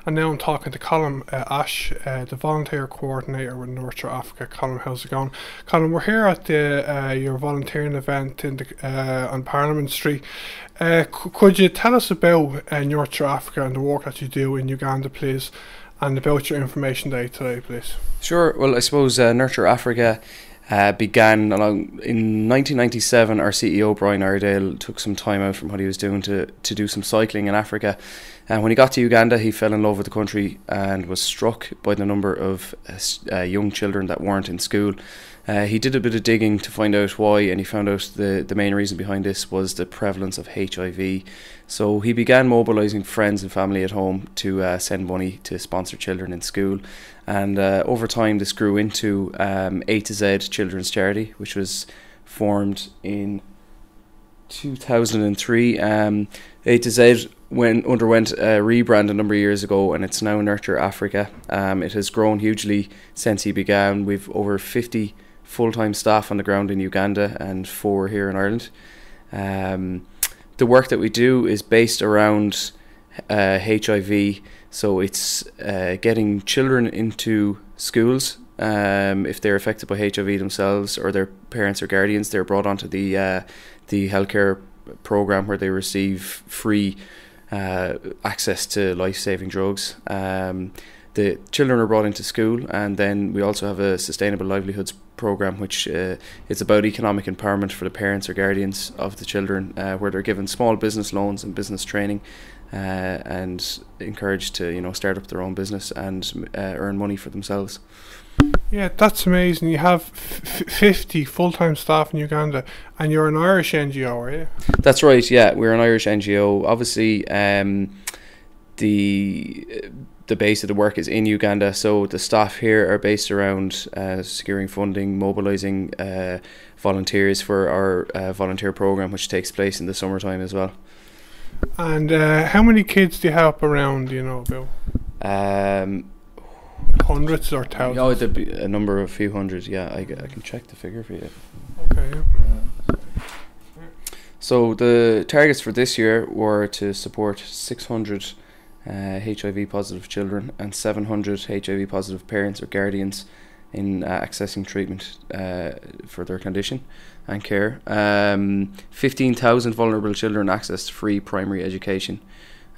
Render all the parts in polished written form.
And now I'm talking to Colm Ashe, the volunteer coordinator with Nurture Africa. Colm, how's it going? Colm, we're here at the your volunteering event in on Parliament Street. Could you tell us about Nurture Africa and the work that you do in Uganda, please, and about your information day today, please? Sure. Well, I suppose Nurture Africa began in 1997. Our CEO Brian Iredale took some time out from what he was doing to do some cycling in Africa, and when he got to Uganda he fell in love with the country and was struck by the number of young children that weren't in school. He did a bit of digging to find out why, and he found out the main reason behind this was the prevalence of HIV. So he began mobilising friends and family at home to send money to sponsor children in school, and over time this grew into A to Z Children's Charity, which was formed in 2003. A to Z underwent a rebrand a number of years ago, and it's now Nurture Africa. It has grown hugely since he began. We've over 50 full-time staff on the ground in Uganda and 4 here in Ireland. The work that we do is based around HIV, so it's getting children into schools. If they're affected by HIV themselves or their parents or guardians, they're brought onto the healthcare program where they receive free access to life-saving drugs. The children are brought into school, and then we also have a sustainable livelihoods program, which is about economic empowerment for the parents or guardians of the children, where they're given small business loans and business training, and encouraged to start up their own business and earn money for themselves. Yeah, that's amazing. You have 50 full-time staff in Uganda, and you're an Irish NGO, are you? That's right, yeah. We're an Irish NGO. Obviously, the base of the work is in Uganda, so the staff here are based around securing funding, mobilising volunteers for our volunteer programme, which takes place in the summertime as well. And how many kids do you help around, do you know, Bill? Hundreds or thousands? Oh, there'd be a number of few hundred, yeah. I can check the figure for you. Okay, yeah. So the targets for this year were to support 600 HIV positive children and 700 HIV positive parents or guardians in accessing treatment for their condition and care. 15,000 vulnerable children access free primary education,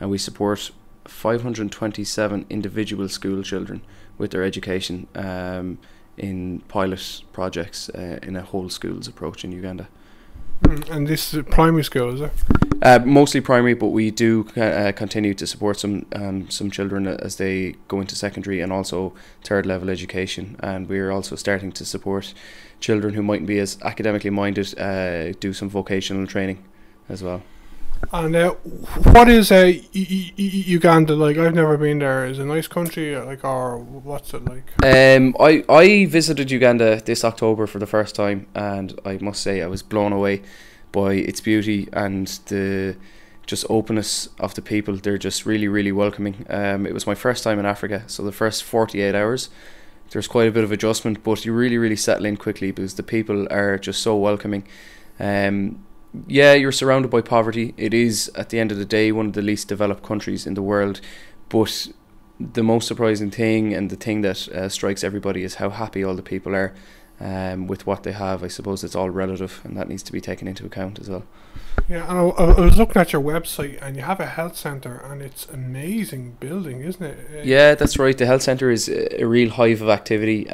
and we support 527 individual school children with their education in pilot projects in a whole schools approach in Uganda. And this is primary school, is it? Mostly primary, but we do continue to support some children as they go into secondary and also third level education. And we're also starting to support children who mightn't be as academically minded, do some vocational training as well. And what is Uganda like? I've never been there. Is it a nice country, or what's it like? I visited Uganda this October for the first time, and I must say I was blown away by its beauty and the just openness of the people. They're just really, really welcoming. It was my first time in Africa, so the first 48 hours there's quite a bit of adjustment, but you really, really settle in quickly because the people are just so welcoming. Yeah, you're surrounded by poverty. It is, at the end of the day, one of the least developed countries in the world. But the most surprising thing, and the thing that strikes everybody, is how happy all the people are with what they have. I suppose it's all relative, and that needs to be taken into account as well. Yeah, and I was looking at your website, and you have a health centre, and it's an amazing building, isn't it? Yeah, that's right. The health centre is a real hive of activity.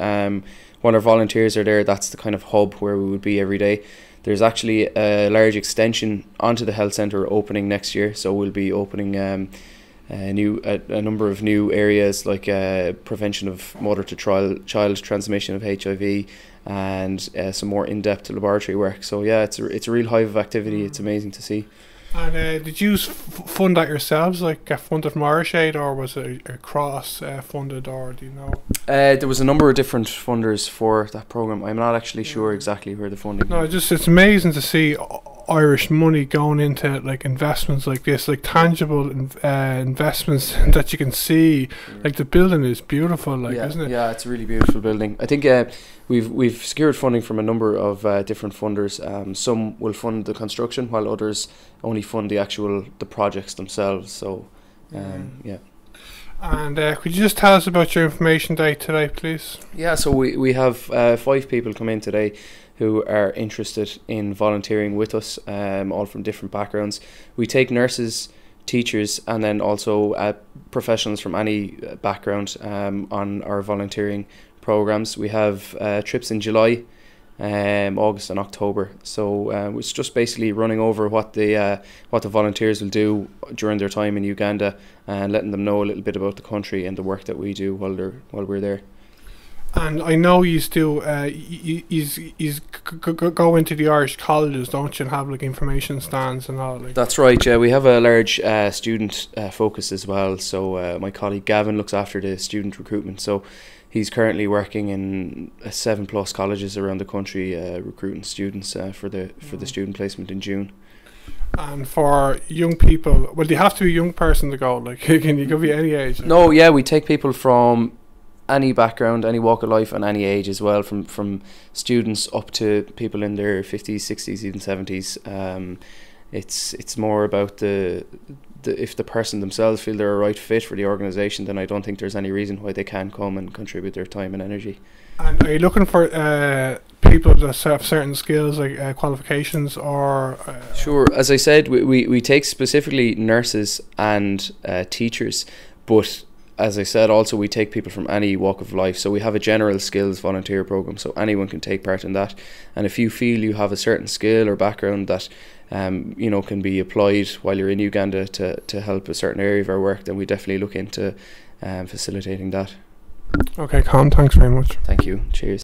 When our volunteers are there, that's the kind of hub where we would be every day. There's actually a large extension onto the health centre opening next year, so we'll be opening a number of new areas like prevention of mother to child transmission of HIV and some more in-depth laboratory work. So yeah, it's a real hive of activity. It's amazing to see. And did you fund that yourselves, like get funded from Irish Aid, or was it a cross funded, or do you know? There was a number of different funders for that programme. I'm not actually sure exactly where the funding. No, it's amazing to see Irish money going into like investments like this, like tangible investments that you can see. Like the building is beautiful, like, isn't it? Yeah, it's a really beautiful building. I think we've secured funding from a number of different funders. Some will fund the construction, while others only fund the projects themselves. So, yeah. And could you just tell us about your information day today, please? Yeah, so we have 5 people come in today who are interested in volunteering with us, all from different backgrounds. We take nurses, teachers, and then also professionals from any background on our volunteering programs. We have trips in July, August and October. So it's just basically running over what the volunteers will do during their time in Uganda and letting them know a little bit about the country and the work that we do while we're there. And I know you still go into the Irish colleges, don't you, and have like information stands and all. Like. That's right. Yeah, we have a large student focus as well. So my colleague Gavin looks after the student recruitment. So he's currently working in 7+ colleges around the country, recruiting students for the student placement in June. And for young people, well, do you have to be a young person to go? Like, can you be any age? No, yeah, we take people from any background, any walk of life, and any age as well, from students up to people in their 50s, 60s, even 70s. It's more about if the person themselves feel they're a right fit for the organisation, then I don't think there's any reason why they can't come and contribute their time and energy. And are you looking for people that have certain skills, like qualifications, or? Sure. As I said, we take specifically nurses and teachers, but as I said, also we take people from any walk of life. So we have a general skills volunteer program, so anyone can take part in that. And if you feel you have a certain skill or background that can be applied while you're in Uganda to help a certain area of our work, then we definitely look into facilitating that. Okay, Colm, thanks very much. Thank you. Cheers.